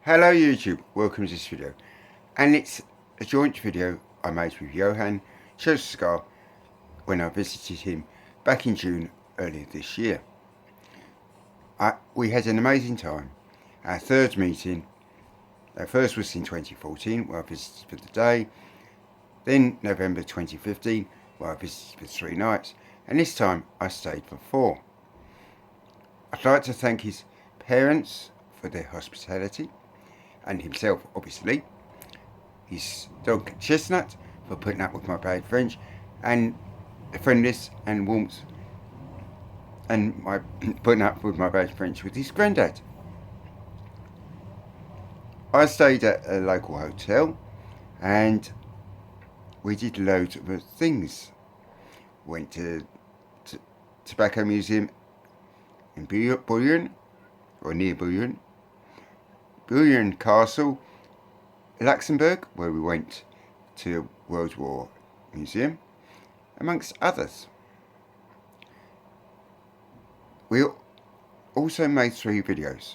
Hello YouTube, welcome to this video, and it's a joint video I made with Johan, CHURCHILL, when I visited him back in June earlier this year. We had an amazing time. Our third meeting, our first was in 2014 where I visited for the day, then November 2015 where I visited for 3 nights, and this time I stayed for 4. I'd like to thank his parents for their hospitality, and himself obviously, his dog Chestnut for putting up with my bad French, and the friendliness and warmth and my putting up with my bad French with his granddad. I stayed at a local hotel and we did loads of things. Went to Tobacco Museum in Bouillon, or near Bouillon, Bouillon Castle, Luxembourg, where we went to a World War Museum, amongst others. We also made 3 videos.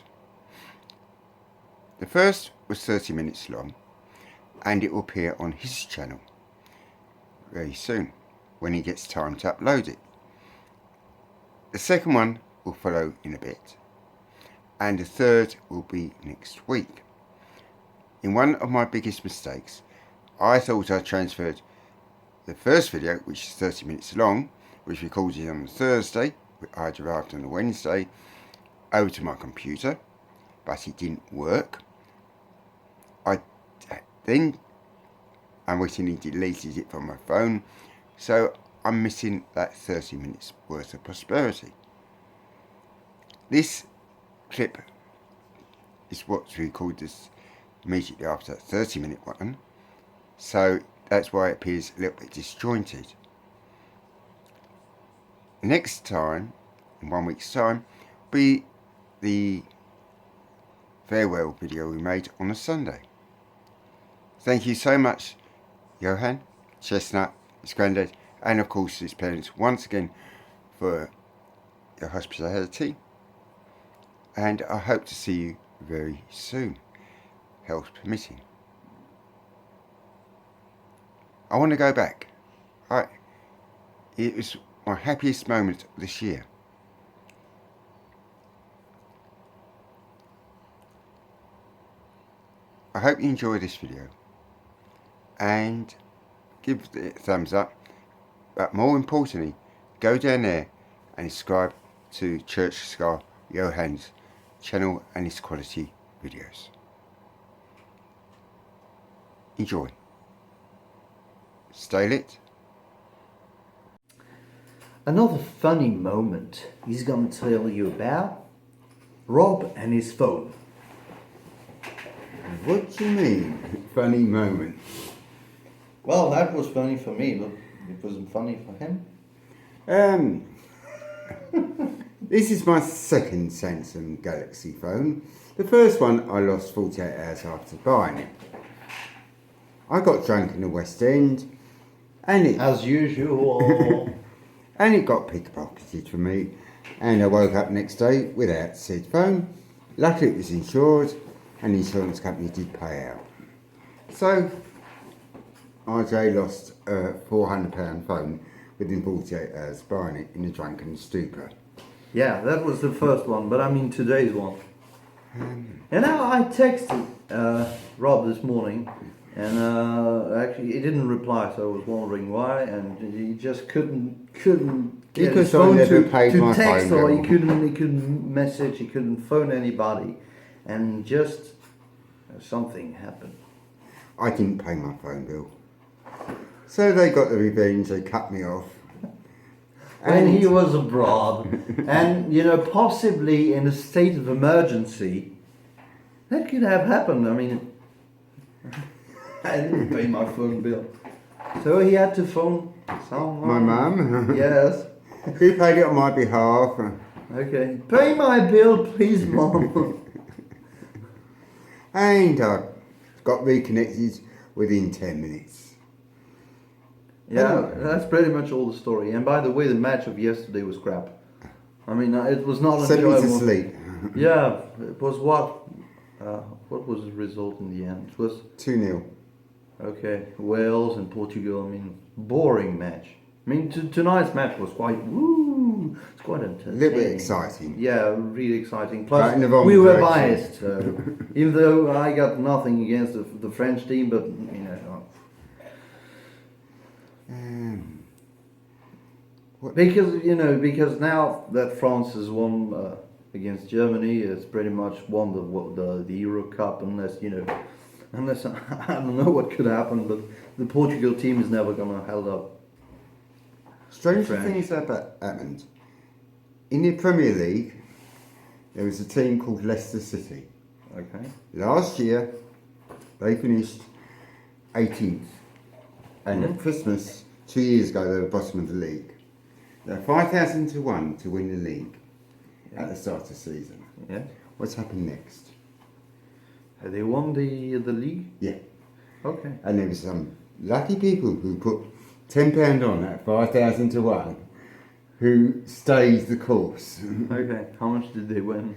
The first was 30 minutes long, and it will appear on his channel very soon, when he gets time to upload it. The second one will follow in a bit, and the third will be next week. In one of my biggest mistakes, I thought I transferred the first video, which is 30 minutes long, which recorded on the Thursday, I'd arrived on the Wednesday, over to my computer, but it didn't work. I unwittingly deleted it from my phone, so I'm missing that 30 minutes worth of prosperity. This clip is what's recorded immediately after that 30-minute one, so that's why it appears a little bit disjointed. Next time, in 1 week's time, will be the farewell video we made on a Sunday. Thank you so much, Johan, Chestnut, his granddad, and of course his parents once again for your hospitality. And I hope to see you very soon, health permitting. I want to go back. It was my happiest moment this year. I hope you enjoy this video and give it a thumbs up, but more importantly, go down there and subscribe to CHURCHILL Johan's channel and his quality videos. Enjoy. Stay lit. Another funny moment he's going to tell you about Rob and his phone. What do you mean, funny moment? Well, that was funny for me, but it wasn't funny for him. This is my second Samsung Galaxy phone. The first one I lost 48 hours after buying it. I got drunk in the West End, and it, As usual. and it got pickpocketed from me, and I woke up next day without said phone. Luckily it was insured, and the insurance company did pay out. So RJ lost a £400 phone within 48 hours buying it in a drunken stupor. Yeah, that was the first one, but I mean today's one. And now I texted Rob this morning, and actually he didn't reply, so I was wondering why, and he just couldn't get his phone to text, or he couldn't message, he couldn't phone anybody, and just something happened. I didn't pay my phone bill, so they got the revenge. They cut me off. When he was abroad, and you know, possibly in a state of emergency, that could have happened. I mean, I didn't pay my phone bill, so he had to phone someone. My mum? Yes. Who paid it on my behalf? Okay. Pay my bill, please, Mom. And I got reconnected within 10 minutes. Yeah, that's pretty much all the story. And by the way, the match of yesterday was crap. I mean, it was not Sent me enjoyable. to sleep. Yeah, it was what? What was the result in the end? It was 2-0. okay. Wales and Portugal. I mean, boring match. I mean, tonight's match was quite woo. It's quite A entertaining. little bit exciting. Yeah, really exciting. But Plus, in the wrong we were direction. biased. So even though I got nothing against the French team, but you know. Because now that France has won against Germany, it's pretty much won the Euro Cup. Unless I don't know what could happen, but the Portugal team is never gonna hold up. Stranger French. things have happened. In the Premier League, there was a team called Leicester City. Okay. Last year, they finished 18th. And at Christmas, 2 years ago, they were bottom of the league. They're 5,000 to 1 to win the league at the start of the season. Yeah. What's happened next? Have they won the league? Yeah. Okay. And there was some lucky people who put £10 on at 5,000 to 1 who stayed the course. Okay. How much did they win?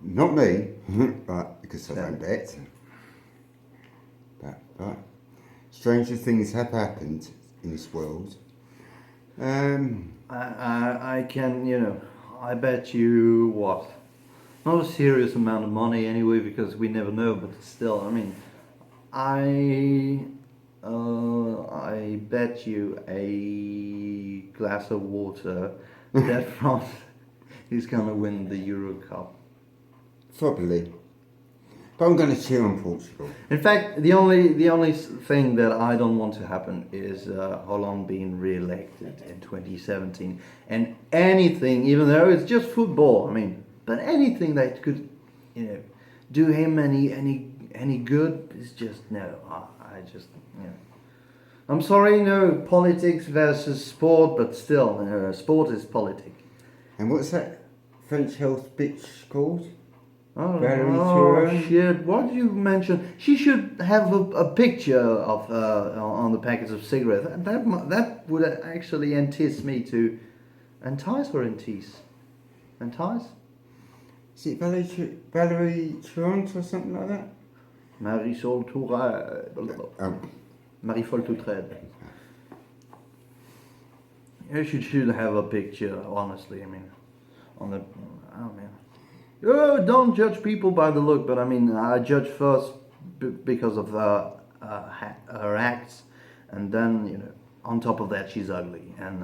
Not me, but because I don't Yeah. bet. But stranger things have happened in this world. I can, I bet you what? Not a serious amount of money anyway, because we never know, but still, I mean, I bet you a glass of water that France is gonna win the Euro Cup. Probably. But I'm going to cheer on Portugal. In fact, the only thing that I don't want to happen is Holland being re-elected in 2017, and anything, even though it's just football, I mean, but anything that could, do him any good is just no. I just, I'm sorry, politics versus sport, but still, sport is politics. And what's that French health bitch called? Oh shit! What did you mention? She should have a picture of on the packets of cigarettes. That would actually entice me to entice or entice. Is it Valerie Trant or something like that? Marisol Tourelle. Marie-Folle Toutrade. Yeah, she should have a picture. Honestly, I mean, on the man. Oh, don't judge people by the look, but I mean, I judge first because of her acts, and then, on top of that, she's ugly. And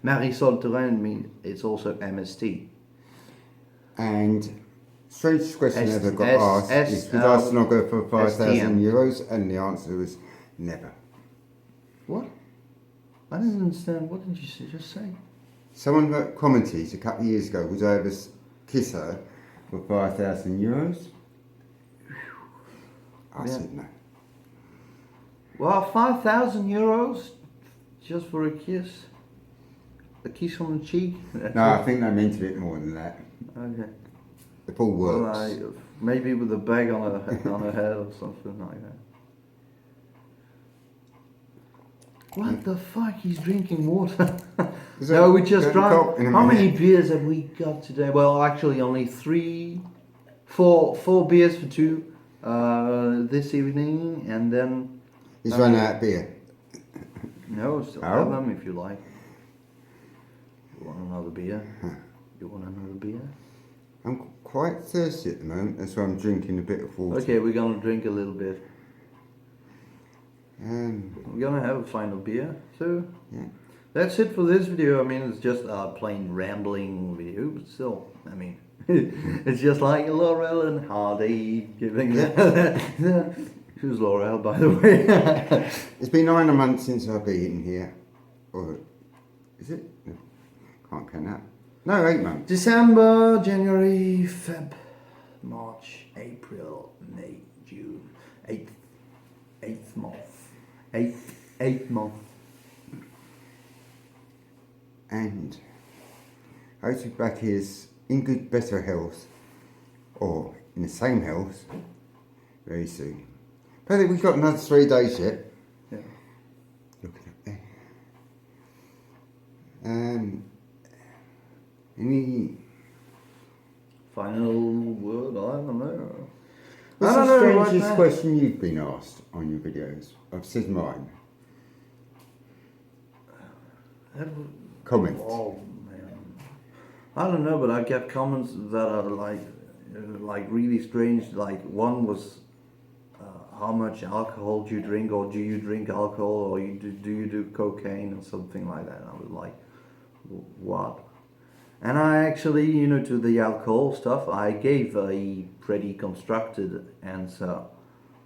Marisol Touraine, it's also MST. And strangest question ever got asked is, would Arsenal go for 5,000 euros? And the answer was never. What? I didn't understand. What did you just say? Someone commented a couple of years ago, would I ever kiss her for 5,000 euros? I said no. Well, 5,000 euros just for a kiss? A kiss on the cheek? No, I think they meant a bit more than that. Okay. The all works. Well, maybe with a bag on her head or something like that. What the fuck? He's drinking water. No, we just drank. How many beers have we got today? Well, actually, only four beers for two this evening, and then. He's run out of beer. No, still have them if you like. You want another beer? You want another beer? I'm quite thirsty at the moment, that's why I'm drinking a bit of water. Okay, we're gonna drink a little bit. We're gonna have a final beer. So yeah, that's it for this video. I mean, it's just a plain rambling video, but still, I mean, it's just like Laurel and Hardy giving. Who's Laurel, by the way? It's been 9 months since I've been here. Or is it? No, can't count that. No, 8 months. December, January, Feb, March, April, May, June. Eighth month. Eighth month. And I hope to be back here in good, better health, or in the same health, very soon. But I think we've got another 3 days yet. Yeah. Looking up there. Any final word, I don't know. What's I don't the know right strangest now. question you've been asked on your videos? I've said mine. That was, Comment. oh man, I don't know, but I get comments that are like really strange. Like one was, how much alcohol do you drink, or do you drink alcohol, or do you do cocaine or something like that? And I was like, what? And I actually, to the alcohol stuff, I gave a pretty constructed answer,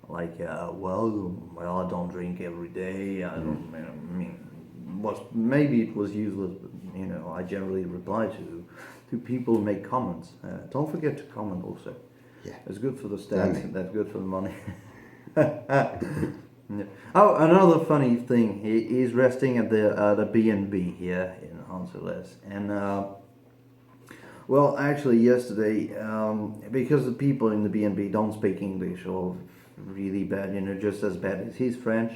like, well, I don't drink every day. I don't, I mean, maybe it was useless, but I generally reply to people who make comments. Don't forget to comment also. Yeah. It's good for the stats, and that's good for the money. Yeah. Oh, another funny thing. He is resting at the B&B here in Angeles, and well, actually yesterday, because the people in the B&B don't speak English, or really bad, just as bad as his French.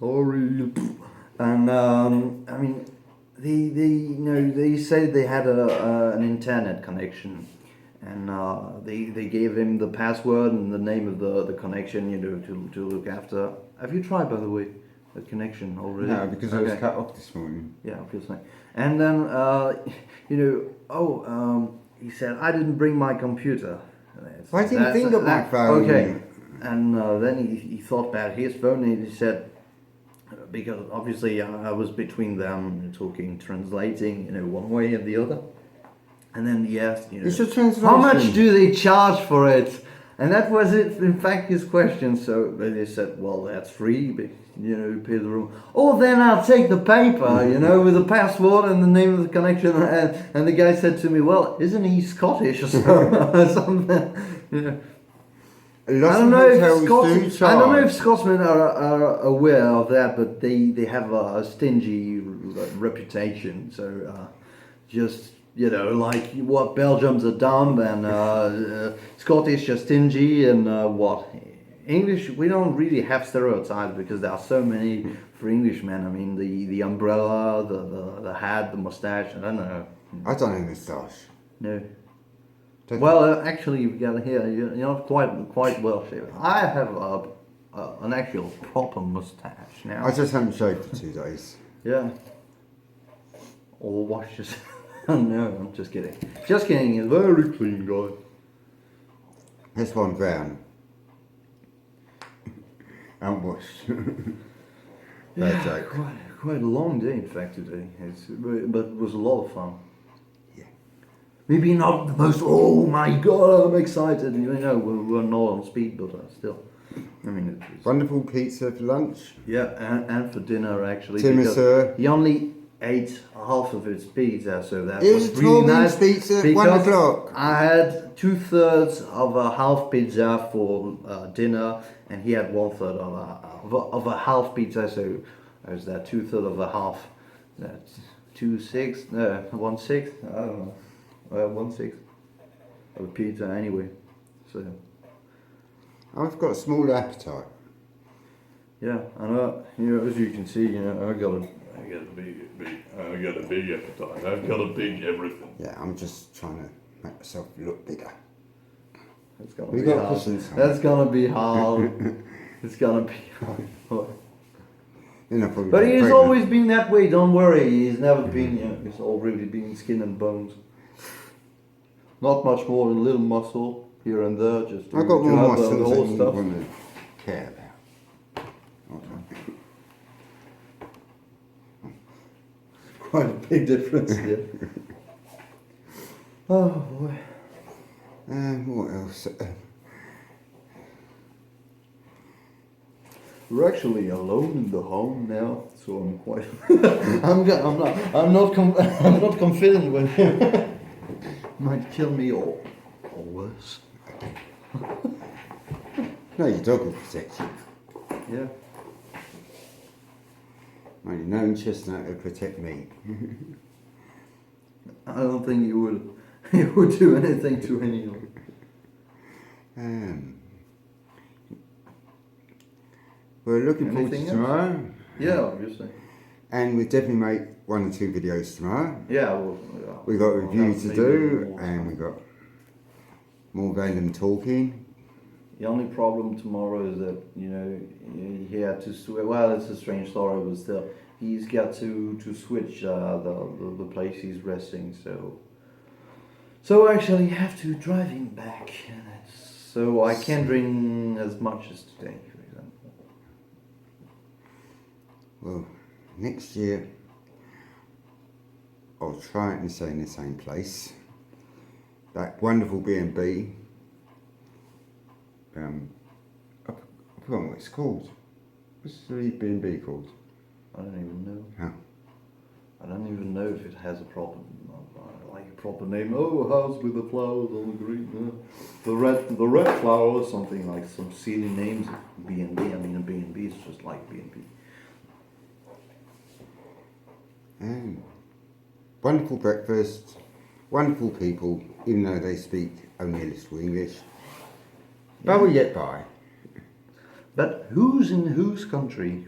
Sorry. And I mean, they said they had an internet connection, and they gave him the password and the name of the connection, to look after. Have you tried, by the way, the connection already? No, because I was cut off this morning. Yeah, obviously. And then he said, I didn't bring my computer. I didn't think of my phone. Okay. And then he thought about his phone, and he said, because obviously I was between them talking, translating, one way and the other. And then he asked, It's a translation. how much do they charge for it? And that was it, in fact, his question. So they said, well, that's free, but, you pay the room. Oh, then I'll take the paper, with the password and the name of the connection. And the guy said to me, well, isn't he Scottish or something? I don't know if Scotsmen are aware of that, but they have a stingy reputation. So just like what Belgians are done, and Scottish are stingy, and what English, we don't really have stereotypes because there are so many for Englishmen. I mean, the umbrella, the hat, the mustache. I don't know. I don't have a moustache. No. Well, actually, you've got here. You're not quite well shaven. I have an actual proper mustache now. I just haven't shaved for 2 days. Yeah. Or wash yourself. No, I'm just kidding. Just kidding. He's a very clean guy. That's one brown. Unwashed. Bad joke. Quite a long day, in fact, today. But it was a lot of fun. Yeah. Maybe not the most, oh my god, I'm excited. We're not on speed, but still. I mean, it's Wonderful pizza for lunch. Yeah, and for dinner, actually. Tiramisu. He only ate half of his pizza, so that It was was really nice. pizza at 1 o'clock. I had 2/3 of a half pizza for dinner, and he had 1/3 of a half pizza, so there's that 2/3 of a half. That's 2/6, no, 1/6, I don't know. 1/6 of a pizza anyway. So I've got a small appetite. yeah, and as you can see, I got a big appetite. I've got a big everything. Yeah, I'm just trying to make myself look bigger. It's gonna We be got hard. cushions. That's gonna be hard. It's gonna be hard. But he's always been that way. Don't worry. He's never been. He's already been skin and bones. Not much more than a little muscle here and there. Just I've got more muscles the whole than you stuff. want to care about. Okay. Quite a big difference there. Oh boy. What else? We're actually alone in the home now, so I'm quite. I'm not confident when might kill me or worse. No, your dog will protect you. Yeah. Only known chestnut will protect me. I don't think you would. You would do anything to anyone. We're looking forward to Anything tomorrow. Yeah, obviously. And we'll definitely make 1 or 2 videos tomorrow. Yeah, We got a review have to maybe do, more and time. we got more random talking. The only problem tomorrow is that, you know, he had to switch. Well, it's a strange story, but still, he's got to switch the place he's resting. So I actually have to drive him back, and so I can't drink as much as today, for example. Well, next year I'll try it and stay in the same place. That wonderful B&B. I forgot what it's called. What's the B&B called? I don't even know. Huh. I don't even know if it has a proper, like a proper name. Oh, a house with the flowers on the green. The red flower, or something like some silly names. B&B. I mean, a B&B is just like B&B. Wonderful breakfast, wonderful people, even though they speak only a little English. But we get by. But who's in whose country?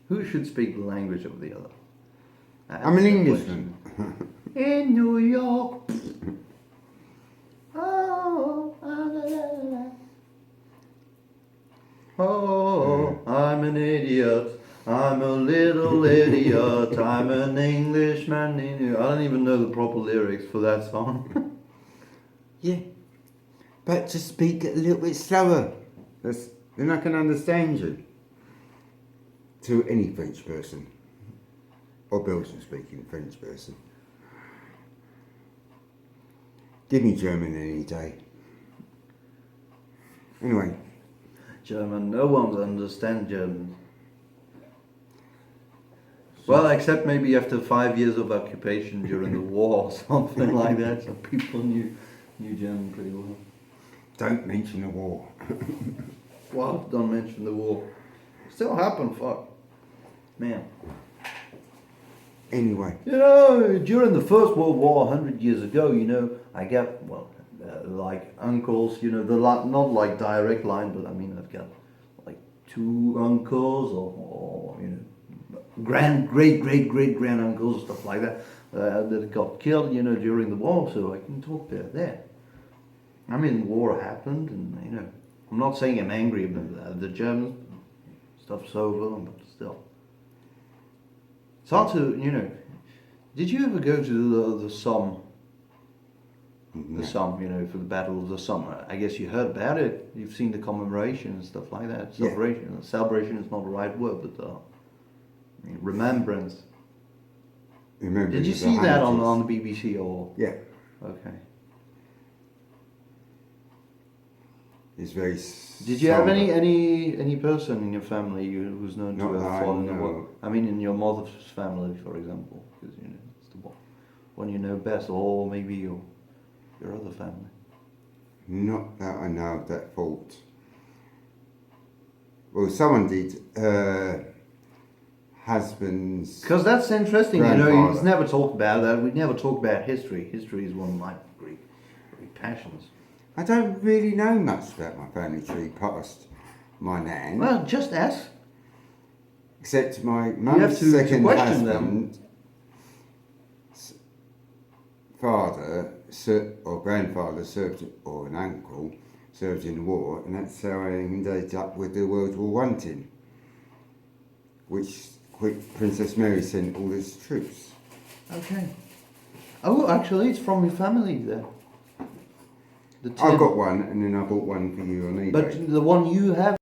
Who should speak the language of the other? I'm an Englishman. In New York. Oh, oh, I'm an idiot. I'm a little idiot. I'm an Englishman. I don't even know the proper lyrics for that song. Yeah, but just speak a little bit slower. Then I can understand you. To any French person. Or Belgian-speaking French person. Give me German any day. Anyway. German, no one understands German. Well, except maybe after 5 years of occupation during the war or something like that, so people knew German pretty well. Don't mention the war. Well, don't mention the war. Still happened, fuck. Man. Anyway. You know, during the First World War 100 years ago, you know, I got, like uncles, you know, not like direct line, but I mean, I've got like 2 uncles or you know, great grand uncles, stuff like that, that got killed, you know, during the war, so I can talk there. I mean, war happened, and you know, I'm not saying I'm angry about the Germans, stuff's over, but still. It's hard to, you know, did you ever go to the Somme? The Somme, you know, for the Battle of the Somme. I guess you heard about it. You've seen the commemoration and stuff like that. Celebration. Yeah. Celebration is not the right word, but remembrance. Did you see that on the BBC or? Yeah. Okay. It's very. Did you have any person in your family who's known to have fallen in the war? I mean, in your mother's family, for example, because you know it's the one you know best, or maybe your other family. Not that I know of that fault. Well, someone did. Husband's. Because that's interesting, you know. He's never talked about that. We never talk about history. History is one of my great passions. I don't really know much about my family tree past my nan. Well, just ask. Except my mum's second husband, father or grandfather served, or an uncle served in the war, and that's how I ended up with the World War I team, which Princess Mary sent all his troops. Okay. Oh, actually, it's from your family there. I got one, and then I bought one for you on eBay. But the one you have